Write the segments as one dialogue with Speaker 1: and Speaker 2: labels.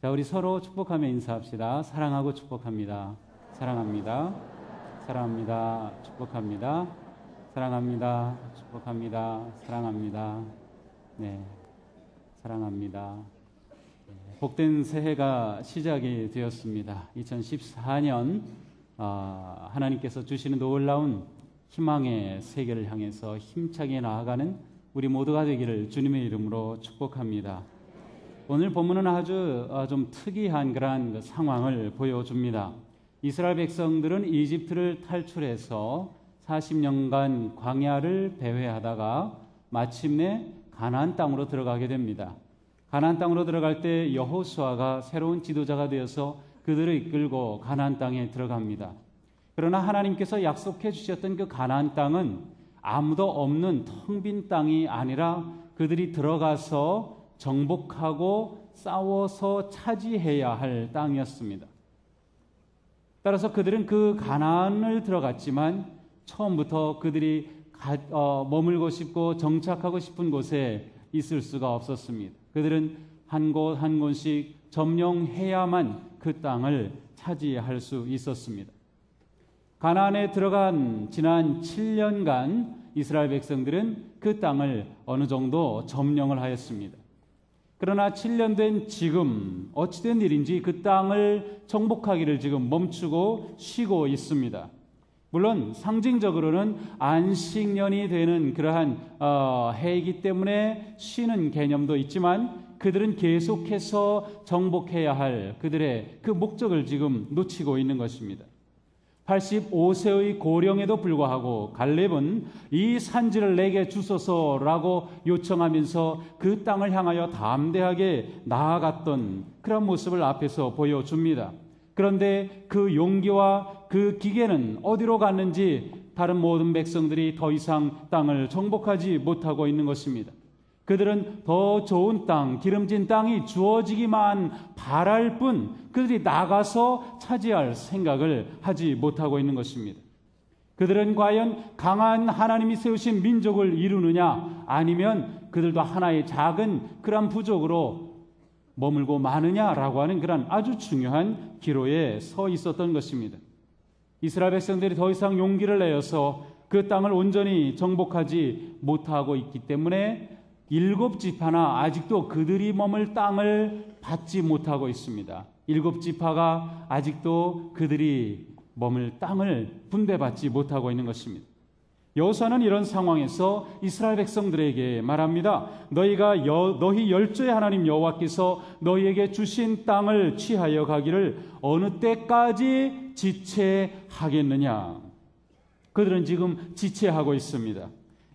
Speaker 1: 자, 우리 서로 축복하며 인사합시다. 사랑하고 축복합니다. 사랑합니다. 사랑합니다. 축복합니다. 사랑합니다. 축복합니다. 사랑합니다. 네, 사랑합니다. 복된 새해가 시작이 되었습니다. 2014년 하나님께서 주시는 놀라운 희망의 세계를 향해서 힘차게 나아가는 우리 모두가 되기를 주님의 이름으로 축복합니다. 오늘 본문은 아주 좀 특이한 그러한 상황을 보여줍니다. 이스라엘 백성들은 이집트를 탈출해서 40년간 광야를 배회하다가 마침내 가나안 땅으로 들어가게 됩니다. 가나안 땅으로 들어갈 때 여호수아가 새로운 지도자가 되어서 그들을 이끌고 가나안 땅에 들어갑니다. 그러나 하나님께서 약속해 주셨던 그 가나안 땅은 아무도 없는 텅 빈 땅이 아니라 그들이 들어가서 정복하고 싸워서 차지해야 할 땅이었습니다. 따라서 그들은 그 가나안을 들어갔지만 처음부터 그들이 머물고 싶고 정착하고 싶은 곳에 있을 수가 없었습니다. 그들은 한 곳 한 곳씩 점령해야만 그 땅을 차지할 수 있었습니다. 가나안에 들어간 지난 7년간 이스라엘 백성들은 그 땅을 어느 정도 점령을 하였습니다. 그러나 7년 된 지금 어찌된 일인지 그 땅을 정복하기를 지금 멈추고 쉬고 있습니다. 물론 상징적으로는 안식년이 되는 그러한 해이기 때문에 쉬는 개념도 있지만 그들은 계속해서 정복해야 할 그들의 그 목적을 지금 놓치고 있는 것입니다. 85세의 고령에도 불구하고 갈렙은 이 산지를 내게 주소서라고 요청하면서 그 땅을 향하여 담대하게 나아갔던 그런 모습을 앞에서 보여줍니다. 그런데 그 용기와 그 기계는 어디로 갔는지 다른 모든 백성들이 더 이상 땅을 정복하지 못하고 있는 것입니다. 그들은 더 좋은 땅, 기름진 땅이 주어지기만 바랄 뿐 그들이 나가서 차지할 생각을 하지 못하고 있는 것입니다. 그들은 과연 강한 하나님이 세우신 민족을 이루느냐 아니면 그들도 하나의 작은 그런 부족으로 머물고 마느냐라고 하는 그런 아주 중요한 기로에 서 있었던 것입니다. 이스라엘 백성들이 더 이상 용기를 내어서 그 땅을 온전히 정복하지 못하고 있기 때문에 7지파나 아직도 그들이 머물 땅을 받지 못하고 있습니다. 7지파가 아직도 그들이 머물 땅을 분배받지 못하고 있는 것입니다. 여호수아는 이런 상황에서 이스라엘 백성들에게 말합니다. 너희 열조의 하나님 여호와께서 너희에게 주신 땅을 취하여 가기를 어느 때까지 지체하겠느냐. 그들은 지금 지체하고 있습니다.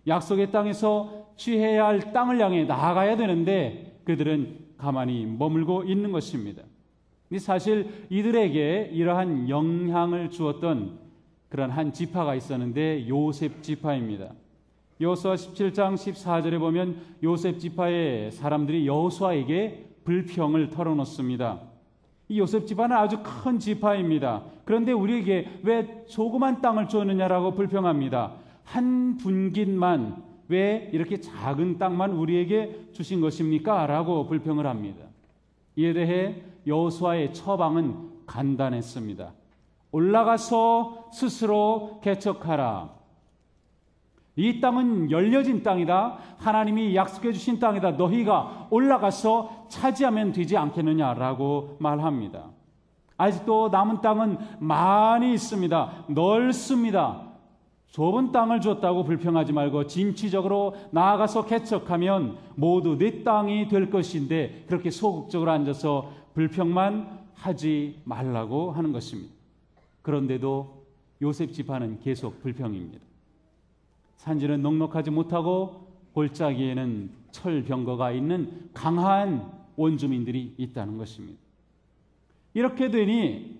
Speaker 1: 약속의 땅에서 취해야 할 땅을 향해 나아가야 되는데 그들은 가만히 머물고 있는 것입니다. 사실 이들에게 이러한 영향을 주었던 그런 한 지파가 있었는데 요셉 지파입니다. 여호수아 17장 14절에 보면 요셉 지파의 사람들이 여호수아에게 불평을 털어놓습니다. 이 요셉 지파는 아주 큰 지파입니다. 그런데 우리에게 왜 조그만 땅을 주었느냐라고 불평합니다. 한 분깃만 왜 이렇게 작은 땅만 우리에게 주신 것입니까? 라고 불평을 합니다. 이에 대해 여호수아의 처방은 간단했습니다. 올라가서 스스로 개척하라. 이 땅은 열려진 땅이다. 하나님이 약속해 주신 땅이다. 너희가 올라가서 차지하면 되지 않겠느냐라고 말합니다. 아직도 남은 땅은 많이 있습니다. 넓습니다. 좁은 땅을 줬다고 불평하지 말고 진취적으로 나아가서 개척하면 모두 내 땅이 될 것인데 그렇게 소극적으로 앉아서 불평만 하지 말라고 하는 것입니다. 그런데도 요셉 지파는 계속 불평입니다. 산지는 넉넉하지 못하고 골짜기에는 철병거가 있는 강한 원주민들이 있다는 것입니다. 이렇게 되니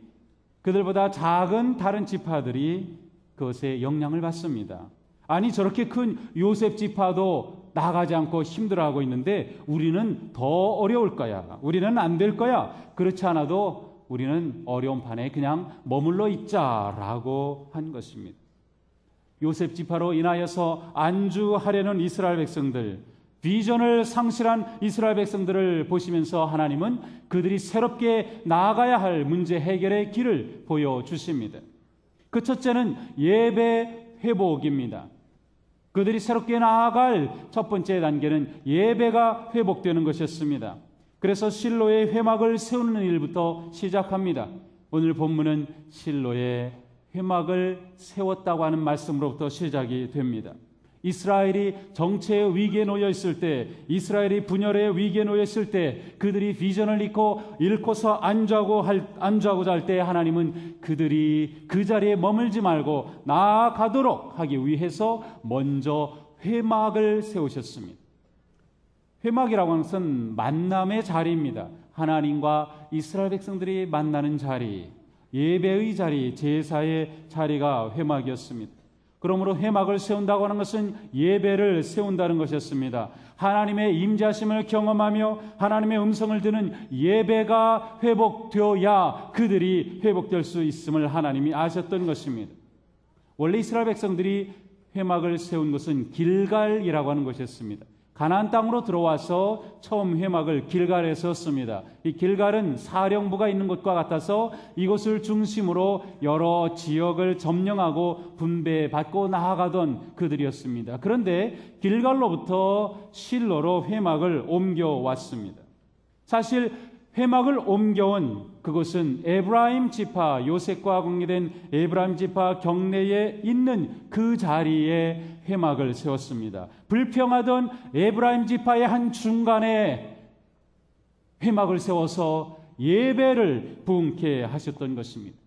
Speaker 1: 그들보다 작은 다른 지파들이 그것에 영향을 받습니다. 아니 저렇게 큰 요셉 지파도 나가지 않고 힘들어하고 있는데 우리는 더 어려울 거야. 우리는 안 될 거야. 그렇지 않아도 우리는 어려운 판에 그냥 머물러 있자라고 한 것입니다. 요셉 지파로 인하여서 안주하려는 이스라엘 백성들, 비전을 상실한 이스라엘 백성들을 보시면서 하나님은 그들이 새롭게 나아가야 할 문제 해결의 길을 보여주십니다. 그 첫째는 예배 회복입니다. 그들이 새롭게 나아갈 첫 번째 단계는 예배가 회복되는 것이었습니다. 그래서 실로의 회막을 세우는 일부터 시작합니다. 오늘 본문은 실로의 회막을 세웠다고 하는 말씀으로부터 시작이 됩니다. 이스라엘이 정체의 위기에 놓여 있을 때, 이스라엘이 분열의 위기에 놓여 있을 때, 그들이 비전을 잃고서 안주하고자 할 때 하나님은 그들이 그 자리에 머물지 말고 나아가도록 하기 위해서 먼저 회막을 세우셨습니다. 회막이라고 하는 것은 만남의 자리입니다. 하나님과 이스라엘 백성들이 만나는 자리, 예배의 자리, 제사의 자리가 회막이었습니다. 그러므로 회막을 세운다고 하는 것은 예배를 세운다는 것이었습니다. 하나님의 임재하심을 경험하며 하나님의 음성을 듣는 예배가 회복되어야 그들이 회복될 수 있음을 하나님이 아셨던 것입니다. 원래 이스라엘 백성들이 회막을 세운 것은 길갈이라고 하는 것이었습니다. 가나안 땅으로 들어와서 처음 회막을 길갈에 세웠습니다. 이 길갈은 사령부가 있는 곳과 같아서 이곳을 중심으로 여러 지역을 점령하고 분배받고 나아가던 그들이었습니다. 그런데 길갈로부터 실로로 회막을 옮겨왔습니다. 사실 회막을 옮겨온 그곳은 에브라임 지파, 요셉과 관계된 에브라임 지파 경내에 있는 그 자리에 회막을 세웠습니다. 불평하던 에브라임 지파의 한 중간에 회막을 세워서 예배를 부흥케 하셨던 것입니다.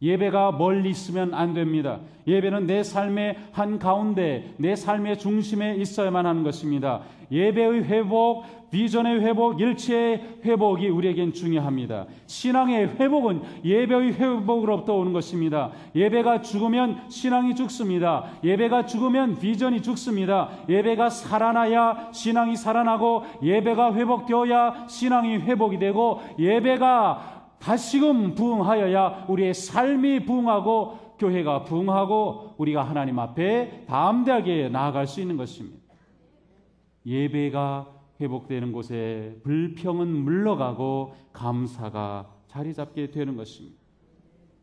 Speaker 1: 예배가 멀리 있으면 안 됩니다. 예배는 내 삶의 한가운데, 내 삶의 중심에 있어야만 하는 것입니다. 예배의 회복, 비전의 회복, 일체의 회복이 우리에겐 중요합니다. 신앙의 회복은 예배의 회복으로부터 오는 것입니다. 예배가 죽으면 신앙이 죽습니다. 예배가 죽으면 비전이 죽습니다. 예배가 살아나야 신앙이 살아나고, 예배가 회복되어야 신앙이 회복이 되고, 예배가 다시금 부흥하여야 우리의 삶이 부흥하고 교회가 부흥하고 우리가 하나님 앞에 담대하게 나아갈 수 있는 것입니다. 예배가 회복되는 곳에 불평은 물러가고 감사가 자리 잡게 되는 것입니다.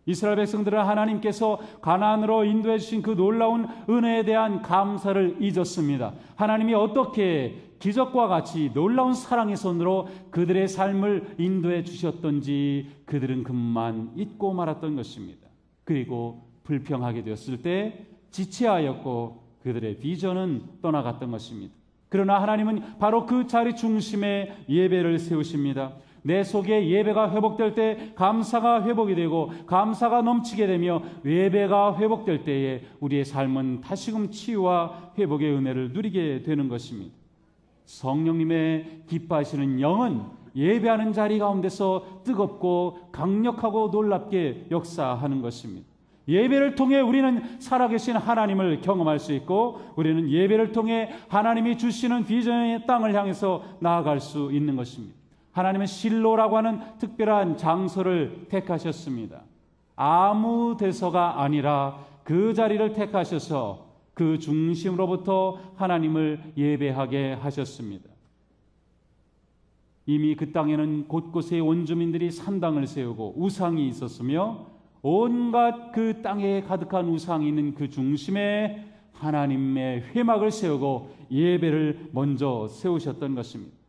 Speaker 1: 이스라엘 백성들은 하나님께서 가나안으로 인도해 주신 그 놀라운 은혜에 대한 감사를 잊었습니다. 하나님이 어떻게 기적과 같이 놀라운 사랑의 손으로 그들의 삶을 인도해 주셨던지 그들은 그만 잊고 말았던 것입니다. 그리고 불평하게 되었을 때 지체하였고 그들의 비전은 떠나갔던 것입니다. 그러나 하나님은 바로 그 자리 중심에 예배를 세우십니다. 내 속에 예배가 회복될 때 감사가 회복이 되고, 감사가 넘치게 되며 예배가 회복될 때에 우리의 삶은 다시금 치유와 회복의 은혜를 누리게 되는 것입니다. 성령님의 기뻐하시는 영은 예배하는 자리 가운데서 뜨겁고 강력하고 놀랍게 역사하는 것입니다. 예배를 통해 우리는 살아계신 하나님을 경험할 수 있고, 우리는 예배를 통해 하나님이 주시는 비전의 땅을 향해서 나아갈 수 있는 것입니다. 하나님은 실로라고 하는 특별한 장소를 택하셨습니다. 아무 데서가 아니라 그 자리를 택하셔서 그 중심으로부터 하나님을 예배하게 하셨습니다. 이미 그 땅에는 곳곳에 원주민들이 산당을 세우고 우상이 있었으며, 온갖 그 땅에 가득한 우상이 있는 그 중심에 하나님의 회막을 세우고 예배를 먼저 세우셨던 것입니다.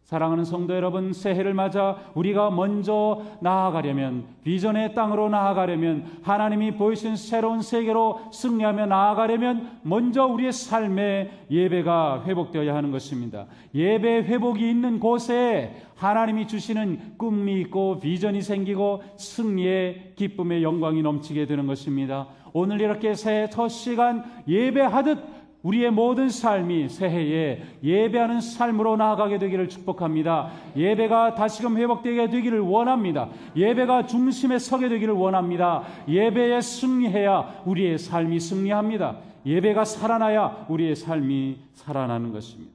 Speaker 1: 사랑하는 성도 여러분, 새해를 맞아 우리가 먼저 나아가려면, 비전의 땅으로 나아가려면, 하나님이 보이신 새로운 세계로 승리하며 나아가려면 먼저 우리의 삶에 예배가 회복되어야 하는 것입니다. 예배 회복이 있는 곳에 하나님이 주시는 꿈이 있고 비전이 생기고 승리의 기쁨의 영광이 넘치게 되는 것입니다. 오늘 이렇게 새해 첫 시간 예배하듯 우리의 모든 삶이 새해에 예배하는 삶으로 나아가게 되기를 축복합니다. 예배가 다시금 회복되게 되기를 원합니다. 예배가 중심에 서게 되기를 원합니다. 예배에 승리해야 우리의 삶이 승리합니다. 예배가 살아나야 우리의 삶이 살아나는 것입니다.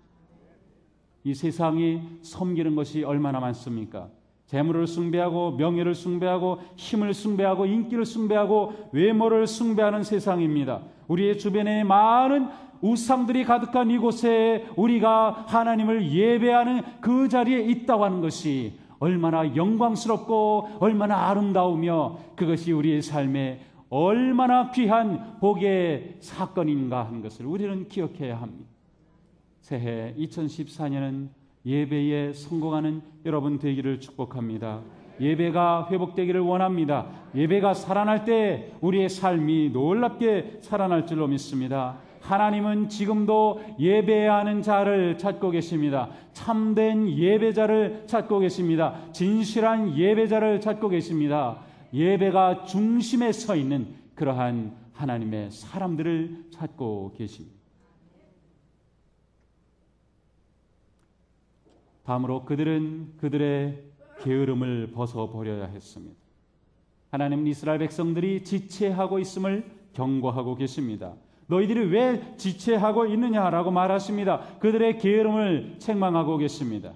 Speaker 1: 이 세상이 섬기는 것이 얼마나 많습니까? 재물을 숭배하고 명예를 숭배하고 힘을 숭배하고 인기를 숭배하고 외모를 숭배하는 세상입니다. 우리의 주변에 많은 우상들이 가득한 이곳에 우리가 하나님을 예배하는 그 자리에 있다고 하는 것이 얼마나 영광스럽고 얼마나 아름다우며 그것이 우리의 삶에 얼마나 귀한 복의 사건인가 하는 것을 우리는 기억해야 합니다. 새해 2014년은 예배에 성공하는 여러분 되기를 축복합니다. 예배가 회복되기를 원합니다. 예배가 살아날 때 우리의 삶이 놀랍게 살아날 줄로 믿습니다. 하나님은 지금도 예배하는 자를 찾고 계십니다. 참된 예배자를 찾고 계십니다. 진실한 예배자를 찾고 계십니다. 예배가 중심에 서 있는 그러한 하나님의 사람들을 찾고 계십니다. 다음으로 그들은 그들의 게으름을 벗어버려야 했습니다. 하나님은 이스라엘 백성들이 지체하고 있음을 경고하고 계십니다. 너희들이 왜 지체하고 있느냐라고 말하십니다. 그들의 게으름을 책망하고 계십니다.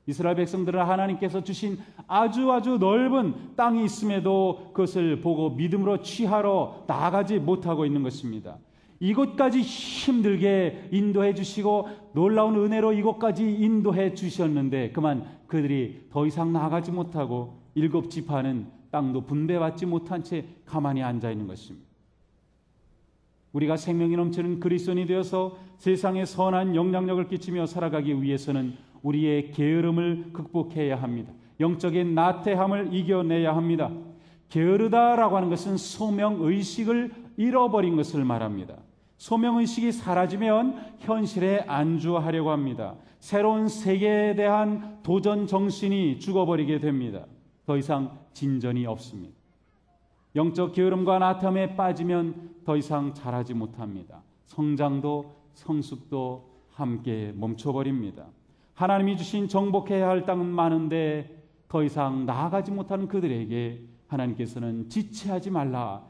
Speaker 1: 이스라엘 백성들은 하나님께서 주신 아주 넓은 땅이 있음에도 그것을 보고 믿음으로 취하러 나아가지 못하고 있는 것입니다. 이곳까지 힘들게 인도해 주시고 놀라운 은혜로 이곳까지 인도해 주셨는데 그만 그들이 더 이상 나아가지 못하고 7지파는 땅도 분배받지 못한 채 가만히 앉아 있는 것입니다. 우리가 생명이 넘치는 그리스도인이 되어서 세상에 선한 영향력을 끼치며 살아가기 위해서는 우리의 게으름을 극복해야 합니다. 영적인 나태함을 이겨내야 합니다. 게으르다라고 하는 것은 소명의식을 잃어버린 것을 말합니다. 소명의식이 사라지면 현실에 안주하려고 합니다. 새로운 세계에 대한 도전 정신이 죽어버리게 됩니다. 더 이상 진전이 없습니다. 영적 게으름과 나태함에 빠지면 더 이상 자라지 못합니다. 성장도 성숙도 함께 멈춰버립니다. 하나님이 주신 정복해야 할 땅은 많은데 더 이상 나아가지 못하는 그들에게 하나님께서는 지체하지 말라,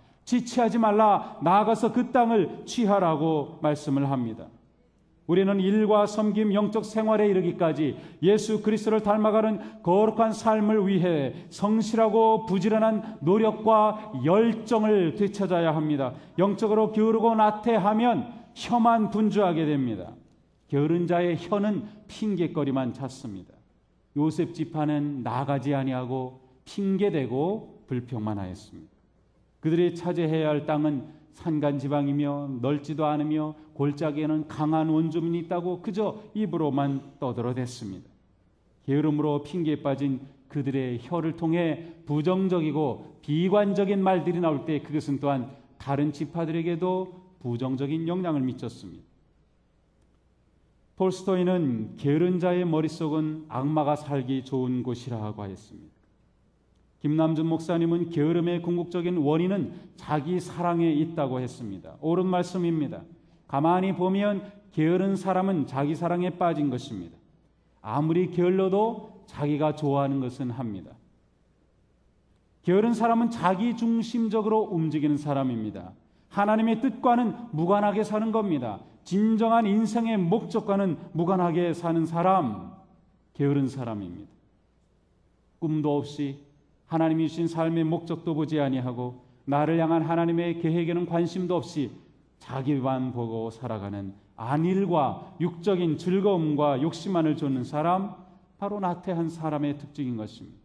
Speaker 1: 나아가서 그 땅을 취하라고 말씀을 합니다. 우리는 일과 섬김, 영적 생활에 이르기까지 예수 그리스도를 닮아가는 거룩한 삶을 위해 성실하고 부지런한 노력과 열정을 되찾아야 합니다. 영적으로 게으르고 나태하면 혀만 분주하게 됩니다. 게으른 자의 혀는 핑계거리만 찾습니다. 요셉 지파는 나가지 아니하고 핑계대고 불평만 하였습니다. 그들이 차지해야 할 땅은 산간지방이며 넓지도 않으며 골짜기에는 강한 원주민이 있다고 그저 입으로만 떠들어댔습니다. 게으름으로 핑계에 빠진 그들의 혀를 통해 부정적이고 비관적인 말들이 나올 때 그것은 또한 다른 지파들에게도 부정적인 영향을 미쳤습니다. 톨스토이는 게으른 자의 머릿속은 악마가 살기 좋은 곳이라고 하였습니다. 김남준 목사님은 게으름의 궁극적인 원인은 자기 사랑에 있다고 했습니다. 옳은 말씀입니다. 가만히 보면 게으른 사람은 자기 사랑에 빠진 것입니다. 아무리 게을러도 자기가 좋아하는 것은 합니다. 게으른 사람은 자기 중심적으로 움직이는 사람입니다. 하나님의 뜻과는 무관하게 사는 겁니다. 진정한 인생의 목적과는 무관하게 사는 사람, 게으른 사람입니다. 꿈도 없이 하나님이 주신 삶의 목적도 보지 아니하고 나를 향한 하나님의 계획에는 관심도 없이 자기만 보고 살아가는 안일과 육적인 즐거움과 욕심만을 좇는 사람, 바로 나태한 사람의 특징인 것입니다.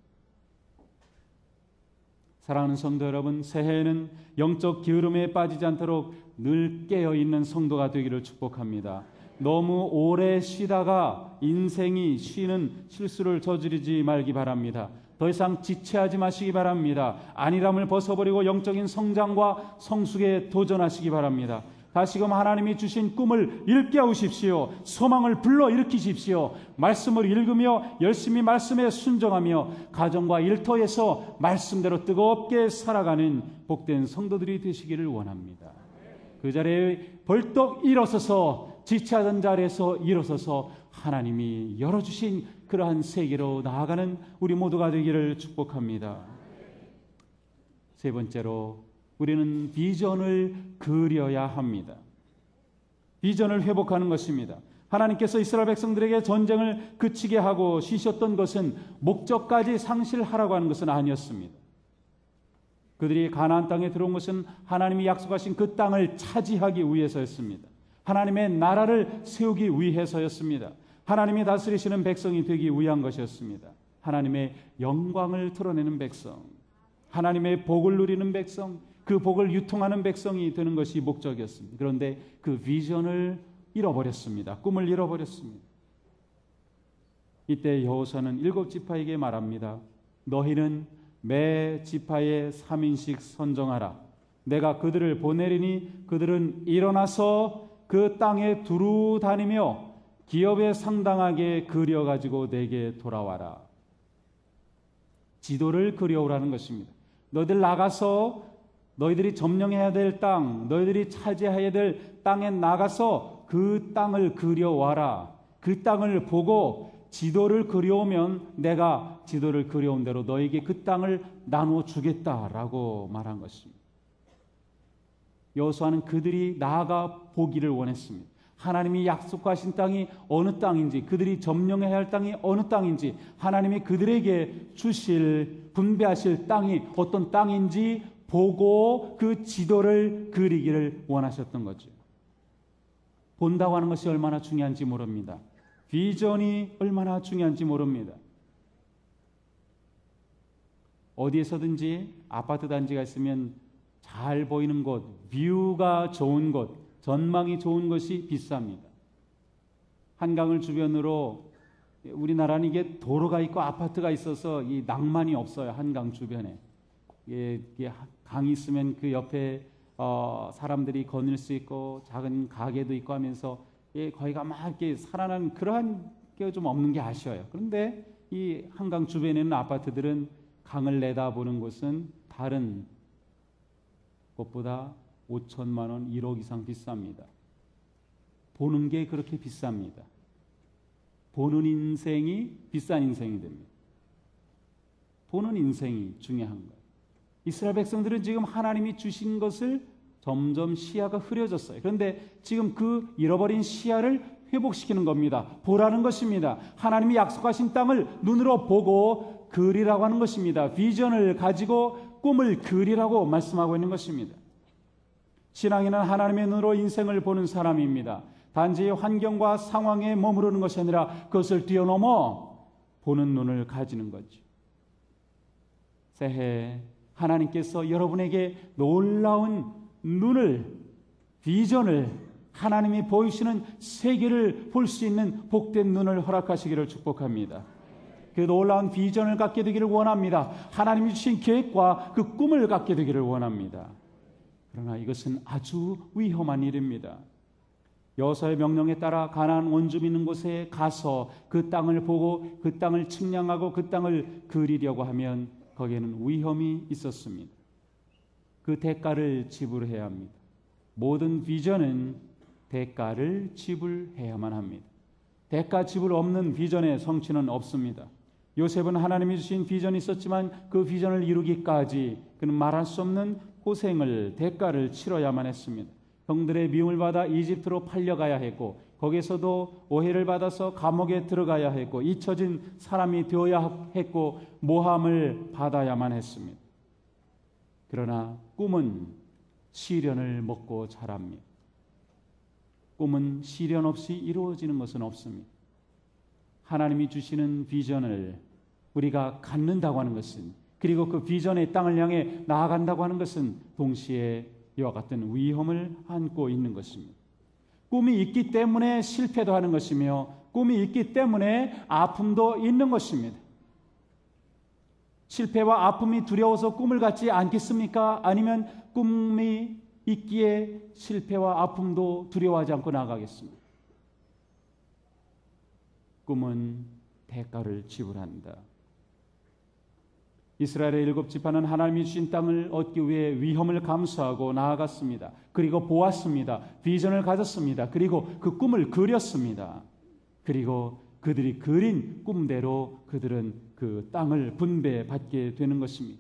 Speaker 1: 사랑하는 성도 여러분, 새해에는 영적 게으름에 빠지지 않도록 늘 깨어있는 성도가 되기를 축복합니다. 너무 오래 쉬다가 인생이 쉬는 실수를 저지르지 말기 바랍니다. 더 이상 지체하지 마시기 바랍니다. 안일함을 벗어버리고 영적인 성장과 성숙에 도전하시기 바랍니다. 다시금 하나님이 주신 꿈을 일깨우십시오. 소망을 불러일으키십시오. 말씀을 읽으며 열심히 말씀에 순종하며 가정과 일터에서 말씀대로 뜨겁게 살아가는 복된 성도들이 되시기를 원합니다. 그 자리에 벌떡 일어서서 지체하던 자리에서 일어서서 하나님이 열어주신 그러한 세계로 나아가는 우리 모두가 되기를 축복합니다. 세 번째로 우리는 비전을 그려야 합니다. 비전을 회복하는 것입니다. 하나님께서 이스라엘 백성들에게 전쟁을 그치게 하고 쉬셨던 것은 목적까지 상실하라고 하는 것은 아니었습니다. 그들이 가나안 땅에 들어온 것은 하나님이 약속하신 그 땅을 차지하기 위해서였습니다. 하나님의 나라를 세우기 위해서였습니다. 하나님이 다스리시는 백성이 되기 위한 것이었습니다. 하나님의 영광을 드러내는 백성, 하나님의 복을 누리는 백성, 그 복을 유통하는 백성이 되는 것이 목적이었습니다. 그런데 그 비전을 잃어버렸습니다. 꿈을 잃어버렸습니다. 이때 여호수아는 7지파에게 말합니다. 너희는 매 지파에 3인씩 선정하라. 내가 그들을 보내리니 그들은 일어나서 그 땅에 두루 다니며 기업에 상당하게 그려가지고 내게 돌아와라. 지도를 그려오라는 것입니다. 너희들 나가서 너희들이 점령해야 될 땅, 너희들이 차지해야 될 땅에 나가서 그 땅을 그려와라. 그 땅을 보고 지도를 그려오면 내가 지도를 그려온 대로 너에게 그 땅을 나누어 주겠다라고 말한 것입니다. 여호수아는 그들이 나아가 보기를 원했습니다. 하나님이 약속하신 땅이 어느 땅인지, 그들이 점령해야 할 땅이 어느 땅인지, 하나님이 그들에게 주실, 분배하실 땅이 어떤 땅인지 보고 그 지도를 그리기를 원하셨던 거죠. 본다고 하는 것이 얼마나 중요한지 모릅니다. 비전이 얼마나 중요한지 모릅니다. 어디에서든지 아파트 단지가 있으면 잘 보이는 곳, 뷰가 좋은 곳, 전망이 좋은 것이 비쌉니다. 한강을 주변으로, 우리나라는 이게 도로가 있고 아파트가 있어서 이 낭만이 없어요. 한강 주변에. 이게 강이 있으면 그 옆에 사람들이 거닐 수 있고 작은 가게도 있고 하면서 거기가 막 이렇게 살아난 그러한 게 좀 없는 게 아쉬워요. 그런데 이 한강 주변에 있는 아파트들은 강을 내다보는 곳은 다른 곳보다 5천만 원, 1억 이상 비쌉니다. 보는 게 그렇게 비쌉니다. 보는 인생이 비싼 인생이 됩니다. 보는 인생이 중요한 거예요. 이스라엘 백성들은 지금 하나님이 주신 것을 점점 시야가 흐려졌어요. 그런데 지금 그 잃어버린 시야를 회복시키는 겁니다. 보라는 것입니다. 하나님이 약속하신 땅을 눈으로 보고 그리라고 하는 것입니다. 비전을 가지고 꿈을 그리라고 말씀하고 있는 것입니다. 신앙인은 하나님의 눈으로 인생을 보는 사람입니다. 단지 환경과 상황에 머무르는 것이 아니라 그것을 뛰어넘어 보는 눈을 가지는 거죠. 새해 하나님께서 여러분에게 놀라운 눈을, 비전을, 하나님이 보이시는 세계를 볼 수 있는 복된 눈을 허락하시기를 축복합니다. 그 놀라운 비전을 갖게 되기를 원합니다. 하나님이 주신 계획과 그 꿈을 갖게 되기를 원합니다. 그러나 이것은 아주 위험한 일입니다. 여호수아의 명령에 따라 가나안 원주민 있는 곳에 가서 그 땅을 보고 그 땅을 측량하고 그 땅을 그리려고 하면 거기에는 위험이 있었습니다. 그 대가를 지불해야 합니다. 모든 비전은 대가를 지불해야만 합니다. 대가 지불 없는 비전의 성취는 없습니다. 요셉은 하나님이 주신 비전이 있었지만 그 비전을 이루기까지 그는 말할 수 없는 고생을, 대가를 치러야만 했습니다. 형들의 미움을 받아 이집트로 팔려가야 했고 거기에서도 오해를 받아서 감옥에 들어가야 했고 잊혀진 사람이 되어야 했고 모함을 받아야만 했습니다. 그러나 꿈은 시련을 먹고 자랍니다. 꿈은 시련 없이 이루어지는 것은 없습니다. 하나님이 주시는 비전을 우리가 갖는다고 하는 것은, 그리고 그 비전의 땅을 향해 나아간다고 하는 것은 동시에 이와 같은 위험을 안고 있는 것입니다. 꿈이 있기 때문에 실패도 하는 것이며 꿈이 있기 때문에 아픔도 있는 것입니다. 실패와 아픔이 두려워서 꿈을 갖지 않겠습니까? 아니면 꿈이 있기에 실패와 아픔도 두려워하지 않고 나아가겠습니다. 꿈은 대가를 지불한다. 이스라엘의 7지파는 하나님이 주신 땅을 얻기 위해 위험을 감수하고 나아갔습니다. 그리고 보았습니다. 비전을 가졌습니다. 그리고 그 꿈을 그렸습니다. 그리고 그들이 그린 꿈대로 그들은 그 땅을 분배받게 되는 것입니다.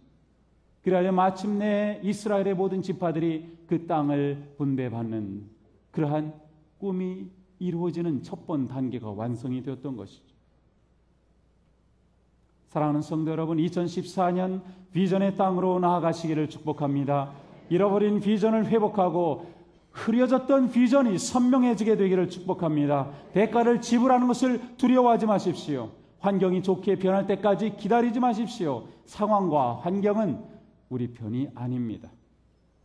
Speaker 1: 그래야 마침내 이스라엘의 모든 지파들이 그 땅을 분배받는 그러한 꿈이 이루어지는 첫 번 단계가 완성이 되었던 것이죠. 사랑하는 성도 여러분, 2014년 비전의 땅으로 나아가시기를 축복합니다. 잃어버린 비전을 회복하고 흐려졌던 비전이 선명해지게 되기를 축복합니다. 대가를 지불하는 것을 두려워하지 마십시오. 환경이 좋게 변할 때까지 기다리지 마십시오. 상황과 환경은 우리 편이 아닙니다.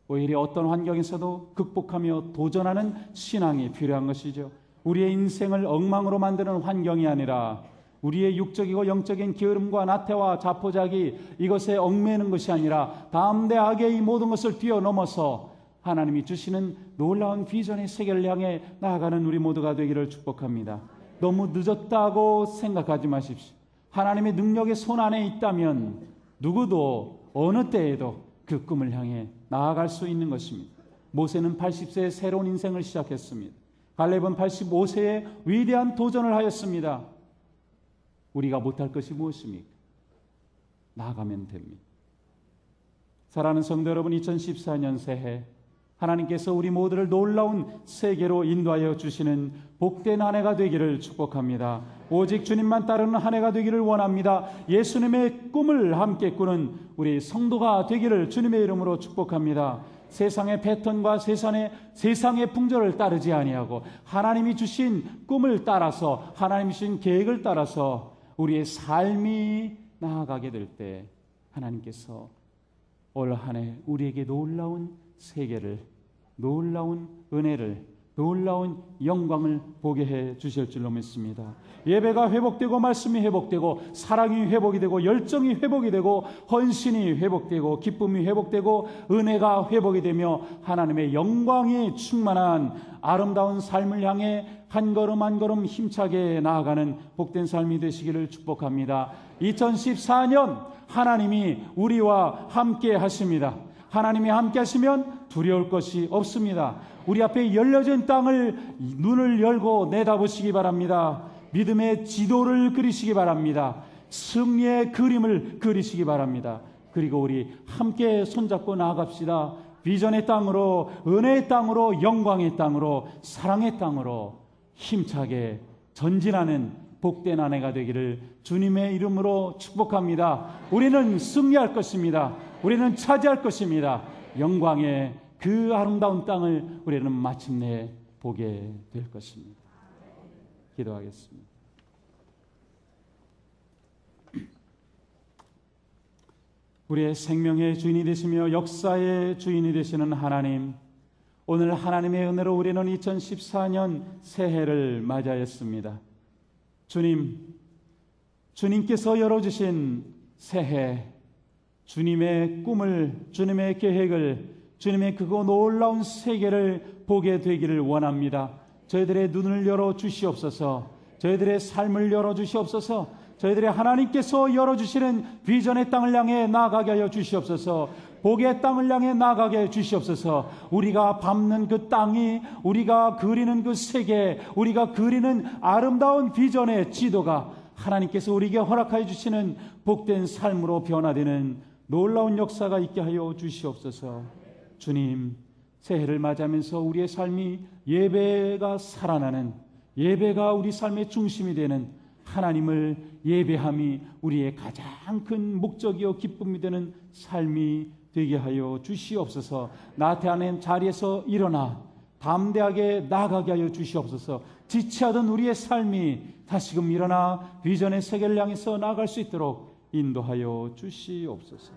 Speaker 1: 오히려 어떤 환경에서도 극복하며 도전하는 신앙이 필요한 것이죠. 우리의 인생을 엉망으로 만드는 환경이 아니라 우리의 육적이고 영적인 게으름과 나태와 자포자기 이것에 얽매이는 것이 아니라 담대하게 이 모든 것을 뛰어넘어서 하나님이 주시는 놀라운 비전의 세계를 향해 나아가는 우리 모두가 되기를 축복합니다. 너무 늦었다고 생각하지 마십시오. 하나님의 능력의 손 안에 있다면 누구도 어느 때에도 그 꿈을 향해 나아갈 수 있는 것입니다. 모세는 80세에 새로운 인생을 시작했습니다. 갈렙은 85세에 위대한 도전을 하였습니다. 우리가 못할 것이 무엇입니까? 나아가면 됩니다. 사랑하는 성도 여러분, 2014년 새해 하나님께서 우리 모두를 놀라운 세계로 인도하여 주시는 복된 한 해가 되기를 축복합니다. 오직 주님만 따르는 한 해가 되기를 원합니다. 예수님의 꿈을 함께 꾸는 우리 성도가 되기를 주님의 이름으로 축복합니다. 세상의 패턴과 세상의 풍조를 따르지 아니하고 하나님이 주신 꿈을 따라서 하나님이 주신 계획을 따라서 우리의 삶이 나아가게 될 때 하나님께서 올 한 해 우리에게 놀라운 세계를, 놀라운 은혜를, 놀라운 영광을 보게 해 주실 줄로 믿습니다. 예배가 회복되고 말씀이 회복되고 사랑이 회복이 되고 열정이 회복이 되고 헌신이 회복되고 기쁨이 회복되고 은혜가 회복이 되며 하나님의 영광이 충만한 아름다운 삶을 향해 한 걸음 한 걸음 힘차게 나아가는 복된 삶이 되시기를 축복합니다. 2014년 하나님이 우리와 함께 하십니다. 하나님이 함께 하시면 두려울 것이 없습니다. 우리 앞에 열려진 땅을 눈을 열고 내다보시기 바랍니다. 믿음의 지도를 그리시기 바랍니다. 승리의 그림을 그리시기 바랍니다. 그리고 우리 함께 손잡고 나아갑시다. 비전의 땅으로, 은혜의 땅으로, 영광의 땅으로, 사랑의 땅으로 힘차게 전진하는 복된 한 해가 되기를 주님의 이름으로 축복합니다. 우리는 승리할 것입니다. 우리는 차지할 것입니다. 영광의 그 아름다운 땅을 우리는 마침내 보게 될 것입니다. 기도하겠습니다. 우리의 생명의 주인이 되시며 역사의 주인이 되시는 하나님, 오늘 하나님의 은혜로 우리는 2014년 새해를 맞이하였습니다. 주님께서 열어주신 새해, 주님의 꿈을, 주님의 계획을, 주님의 그거 놀라운 세계를 보게 되기를 원합니다. 저희들의 눈을 열어 주시옵소서. 저희들의 삶을 열어 주시옵소서. 저희들의 하나님께서 열어주시는 비전의 땅을 향해 나아가게 하여 주시옵소서. 복의 땅을 향해 나아가게 해 주시옵소서. 우리가 밟는 그 땅이, 우리가 그리는 그 세계, 우리가 그리는 아름다운 비전의 지도가 하나님께서 우리에게 허락하여 주시는 복된 삶으로 변화되는 놀라운 역사가 있게 하여 주시옵소서. 주님, 새해를 맞이하면서 우리의 삶이 예배가 살아나는, 예배가 우리 삶의 중심이 되는, 하나님을 예배함이 우리의 가장 큰 목적이요 기쁨이 되는 삶이 되게 하여 주시옵소서. 나태한 자리에서 일어나 담대하게 나아가게 하여 주시옵소서. 지체하던 우리의 삶이 다시금 일어나 비전의 세계를 향해서 나아갈 수 있도록 인도하여 주시옵소서.